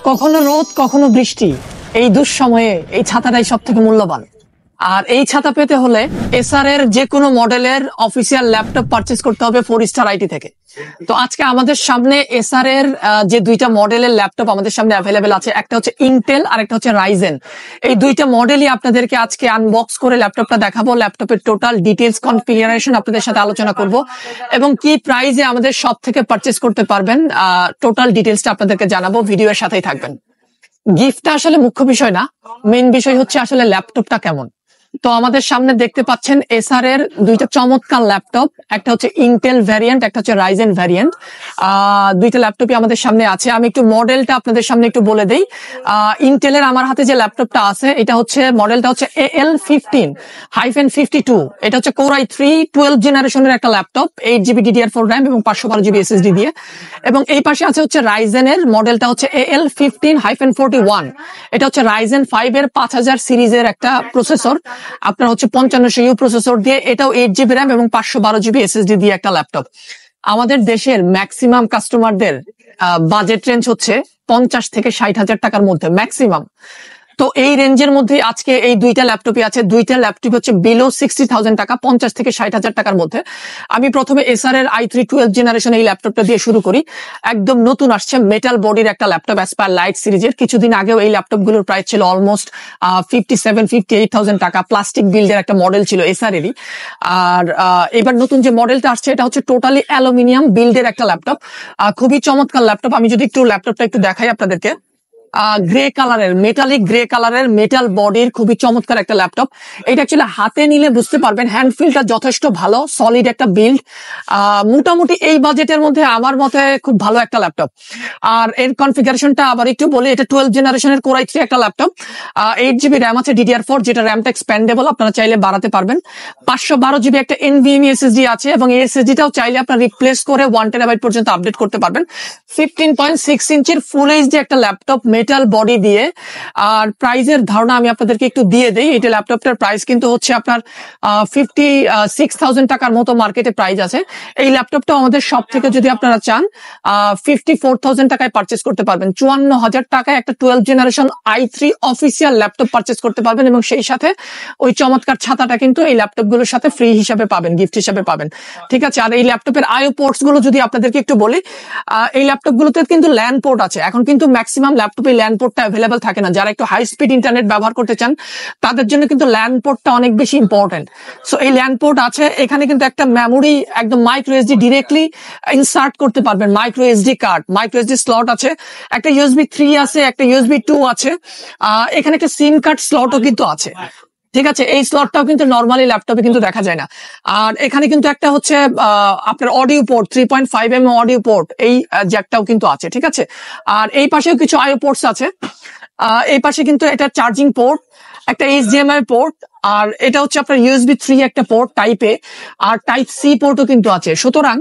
কখনো রোদ কখনো বৃষ্টি, এই দুঃসময়ে এই ছাতাটাই সব থেকে মূল্যবান। আর এই ছাতা পেতে হলে এসআর এর যে কোনো মডেলের অফিসিয়াল ল্যাপটপ পারচেজ করতে হবে 4 স্টার আইটি থেকে। তো আজকে আমাদের সামনে এসআর এর যে দুইটা মডেলের ল্যাপটপ আমাদের সামনে অ্যাভেলেবেল আছে, একটা হচ্ছে ইন্টেল আর একটা হচ্ছে রাইজেন। এই দুইটা মডেলই আপনাদেরকে আজকে আনবক্স করে ল্যাপটপটা দেখাবো, ল্যাপটপের টোটাল ডিটেলস কনফিগারেশন আপনাদের সাথে আলোচনা করব এবং কি প্রাইসে আমাদের সব থেকে পারচেজ করতে পারবেন টোটাল ডিটেলসটা আপনাদেরকে জানাবো। ভিডিওর সাথেই থাকবেন। গিফটটা আসলে মুখ্য বিষয় না, মেইন বিষয় হচ্ছে আসলে ল্যাপটপটা কেমন। তো আমাদের সামনে দেখতে পাচ্ছেন এসআর এর দুইটা চমৎকার ল্যাপটপ, একটা হচ্ছে ইন্টেল ভ্যারিয়েন্ট, একটা হচ্ছে রাইজেন ভ্যারিয়েন্ট। দুইটা ল্যাপটপই আমাদের সামনে আছে। আমি একটু মডেলটা আপনাদের সামনে একটু বলে দেই। ইন্টেলের আমার হাতে যে ল্যাপটপটা আছে এটা হচ্ছে মডেলটা হচ্ছে AL15-52। এটা হচ্ছে Core i3 12 জেনারেশনের একটা ল্যাপটপ, 8GB DDR4 RAM এবং 512GB SSD দিয়ে। এবং এই পাশে আছে হচ্ছে রাইজেনের মডেলটা হচ্ছে AL15-41। এটা হচ্ছে রাইজেন 5 এর 5000 সিরিজের একটা প্রসেসর, আপনার হচ্ছে 5500U প্রসেসর দিয়ে। এটাও 8GB RAM এবং 512GB SSD দিয়ে একটা ল্যাপটপ। আমাদের দেশের ম্যাক্সিমাম কাস্টমারদের বাজেট রেঞ্জ হচ্ছে 50 থেকে 60,000 টাকার মধ্যে ম্যাক্সিমাম। তো এই রেঞ্জের মধ্যে আজকে এই দুইটা ল্যাপটপই আছে। দুইটা ল্যাপটপ হচ্ছে বিলো 60,000 টাকা, 50 থেকে 60,000 টাকার মধ্যে। আমি প্রথমে এসআর এর i3 12 জেনারেশন এই ল্যাপটপটা দিয়ে শুরু করি। একদম নতুন আসছে মেটাল বডির একটা ল্যাপটপ, অ্যাসপায়ার লাইট সিরিজের। কিছুদিন আগেও এই ল্যাপটপগুলোর প্রাইস ছিল অলমোস্ট 57-58,000 টাকা। প্লাস্টিক বিল্ডের একটা মডেল ছিল এসআর এরই। আর এবার নতুন যে মডেলটা আসছে এটা হচ্ছে টোটালি অ্যালুমিনিয়াম বিল্ডের একটা ল্যাপটপ, খুবই চমৎকার ল্যাপটপ। আমি যদি একটু ল্যাপটপটা একটু দেখাই আপনাদেরকে, গ্রে কালারের, মেটালিক গ্রে কালারের মেটাল বডির খুবই চমৎকার একটা ল্যাপটপ। এটা অ্যাকচুয়ালি হাতে নিলে বুঝতে পারবেন হ্যান্ড ফিলটা যথেষ্ট ভালো, সলিড একটা বিল্ড। মোটামুটি এই বাজেটের মধ্যে আমার মতে খুব ভালো একটা ল্যাপটপ। আর এর কনফিগারেশনটা আবার একটু বলি, এটা 12 জেনারেশনের Core i3 একটা ল্যাপটপ, 8GB RAM আছে DDR4, যেটা র্যামটা এক্সপ্যান্ডেবল, আপনারা চাইলে বাড়াতে পারবেন। 512GB একটা NVMe SSD আছে এবং এই SSDটাও চাইলে আপনারা রিপ্লেস করে 1TB পর্যন্ত আপডেট করতে পারবেন। 15.6 ইঞ্চির ফুল এইচডি একটা ল্যাপটপ মেটাল বডি দিয়ে। আর প্রাইসের ধারণা আমি আপনাদেরকে একটু দিয়ে দেই। এটা ল্যাপটপটার প্রাইস কিন্তু হচ্ছে আপনার 56,000 টাকার মতো মার্কেটে প্রাইস আছে। এই ল্যাপটপটা আমাদের সব থেকে যদি আপনারা চান 54,000 টাকায় পারচেস করতে পারবেন। 54,000 টাকায় একটা 12 generation i3 official laptop purchase করতে পারবেন এবং সেই সাথে ওই চমৎকার ছাতাটা কিন্তু এই ল্যাপটপগুলোর সাথে ফ্রি হিসাবে পাবেন, গিফট হিসাবে পাবেন। ঠিক আছে। আর এই ল্যাপটপের আইও পোর্টস গুলো যদি আপনাদেরকে একটু বলি, এই ল্যাপটপগুলোতে কিন্তু ল্যান পোর্ট আছে। এখন কিন্তু ম্যাক্সিমাম ল্যাপটপে ল্যান পোর্টটা অ্যাভেলেবল থাকে না। যারা একটু হাই স্পিড ইন্টারনেট ব্যবহার করতে চান তাদের জন্য কিন্তু ল্যান পোর্টটা অনেক বেশি ইম্পর্টেন্ট। সো এই ল্যান পোর্ট আছে। এখানে কিন্তু একটা মেমোরি একদম মাইক্রো এসডি ডিরেক্টলি ইনসার্ট করতে পারবেন, micro SD card, micro SD slot আছে, একটা USB 3 আছে, একটা USB 2 আছে। এখানে একটা সিম কার্ড স্লটও কিন্তু আছে। ঠিক আছে। এই স্লটটাও কিন্তু নরমালি ল্যাপটপে কিন্তু দেখা যায় না। আর এখানে কিন্তু একটা হচ্ছে আপনার audio port, 3.5mm audio port, এই জ্যাকটাও কিন্তু আছে। ঠিক আছে। আর এই পাশেও কিছু আইও পোর্টস আছে। এই পাশে কিন্তু এটা চার্জিং পোর্ট, একটা HDMI পোর্ট, আর এটা হচ্ছে আপনার USB 3 একটা পোর্ট টাইপে, আর টাইপ সি পোর্টও কিন্তু আছে। সুতরাং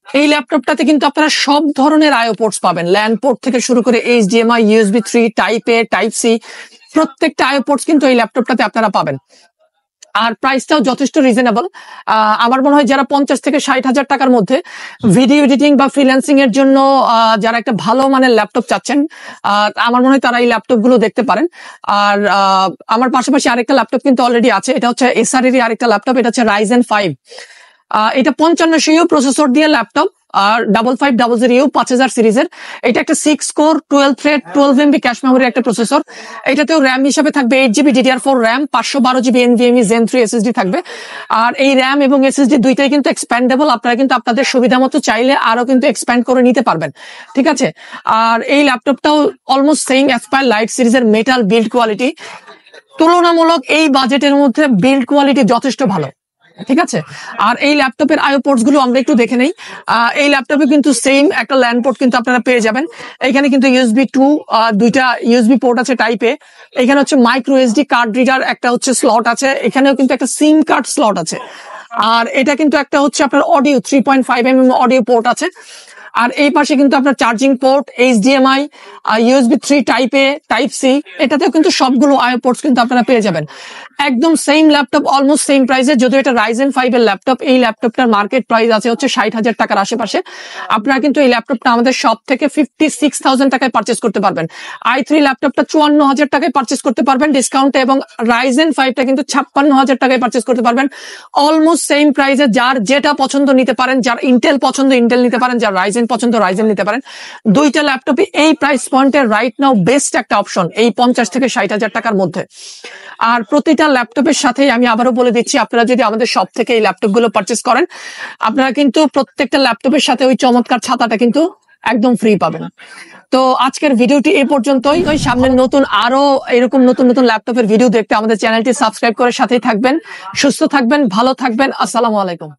এই ল্যাপটপটাতে কিন্তু আপনারা সব ধরনের আইও পোর্টস পাবেন, ল্যান পোর্ট থেকে শুরু করে HDMI, USB 3, টাইপ এ, টাইপ সি, প্রত্যেকটা আইও পোর্টস কিন্তু এই ল্যাপটপটাতে আপনারা পাবেন। আর প্রাইসটাও যথেষ্ট রিজনেবল। আমার মনে হয় যারা 50 থেকে 60,000 টাকার মধ্যে ভিডিও এডিটিং বা ফ্রিল্যান্সিং এর জন্য যারা একটা ভালো মানের ল্যাপটপ চাচ্ছেন, আমার মনে হয় তারা এই ল্যাপটপ গুলো দেখতে পারেন। আর আমার পাশাপাশি আরেকটা ল্যাপটপ কিন্তু অলরেডি আছে, এটা হচ্ছে এসআর এর আরেকটা ল্যাপটপ, এটা হচ্ছে রাইজেন 5। এটা 5500U প্রসেসর দিয়ে ল্যাপটপ, আর 5500U 5000 সিরিজের। এটা একটা 6 core 12 thread 12MB cache memory একটা প্রসেসর। এটাতেও র্যাম হিসাবে থাকবে 8GB DDR4 RAM, 512GB NVMe Zen 3 SSD থাকবে। আর এই র্যাম এবং SSD দুইটাই কিন্তু এক্সপ্যান্ডেবল, আপনারা কিন্তু আপনাদের সুবিধা মতো চাইলে আরো কিন্তু এক্সপ্যান্ড করে নিতে পারবেন। ঠিক আছে। আর এই ল্যাপটপটাও অলমোস্ট সেম অ্যাসপায়ার লাইট সিরিজের মেটাল বিল্ড কোয়ালিটি। তুলনামূলক এই বাজেটের মধ্যে বিল্ড কোয়ালিটি যথেষ্ট ভালো। ঠিক আছে। আর এই ল্যাপটপের আইও পোর্টস গুলো আমরা একটু দেখে নেই। এই ল্যাপটপে কিন্তু সেম একটা ল্যান পোর্ট কিন্তু আপনারা পেয়ে যাবেন। এখানে কিন্তু USB 2 দুইটা USB পোর্ট আছে টাইপে। এখানে হচ্ছে মাইক্রো এসডি কার্ড রিডার একটা হচ্ছে স্লট আছে। এখানেও কিন্তু একটা সিম কার্ড স্লট আছে। আর এটা কিন্তু একটা হচ্ছে আপনার অডিও 3.5mm অডিও পোর্ট আছে। আর এই পাশে কিন্তু আপনার charging port, HDMI, USB 3 type A, type C, এটাতেও কিন্তু সবগুলো আইও পোর্টস কিন্তু আপনারা পেয়ে যাবেন। একদম সেম ল্যাপটপ, অলমোস্ট সেম প্রাইসে, যদিও এটা Ryzen 5 এর ল্যাপটপ। এই ল্যাপটপটার মার্কেট প্রাইস আছে হচ্ছে 60,000 টাকার আশেপাশে। আপনারা কিন্তু এই ল্যাপটপটা আমাদের শপ থেকে 56,000 টাকায় পারচেস করতে পারবেন। i3 ল্যাপটপটা 54,000 টাকায় পারচেস করতে পারবেন ডিসকাউন্টে, এবং Ryzen 5টা কিন্তু 56,000 টাকায় পারচেস করতে পারবেন। অলমোস্ট সেম প্রাইসে, যার যেটা পছন্দ নিতে পারেন, যার ইন্টেল পছন্দ ইন্টেল নিতে পারেন, যার Ryzen পছন্দ Ryzen নিতে পারেন। দুইটা ল্যাপটপই এই প্রাইস পয়েন্টে রাইট নাও বেস্ট একটা অপশন, এই 50 থেকে 60,000 টাকার মধ্যে। আর প্রতিটা ল্যাপটপের সাথে আমি আবারও বলে দিচ্ছি, আপনারা যদি আমাদের শপ থেকে এই ল্যাপটপ গুলো পারচেস করেন, আপনারা কিন্তু প্রত্যেকটা ল্যাপটপের সাথে ওই চমৎকার ছাতাটা কিন্তু একদম ফ্রি পাবেন। তো আজকের ভিডিওটি এ পর্যন্তই। ওই সামনে নতুন আরো এরকম নতুন নতুন ল্যাপটপের ভিডিও দেখতে আমাদের চ্যানেলটি সাবস্ক্রাইব করে সাথেই থাকবেন। সুস্থ থাকবেন, ভালো থাকবেন। আসসালামু আলাইকুম।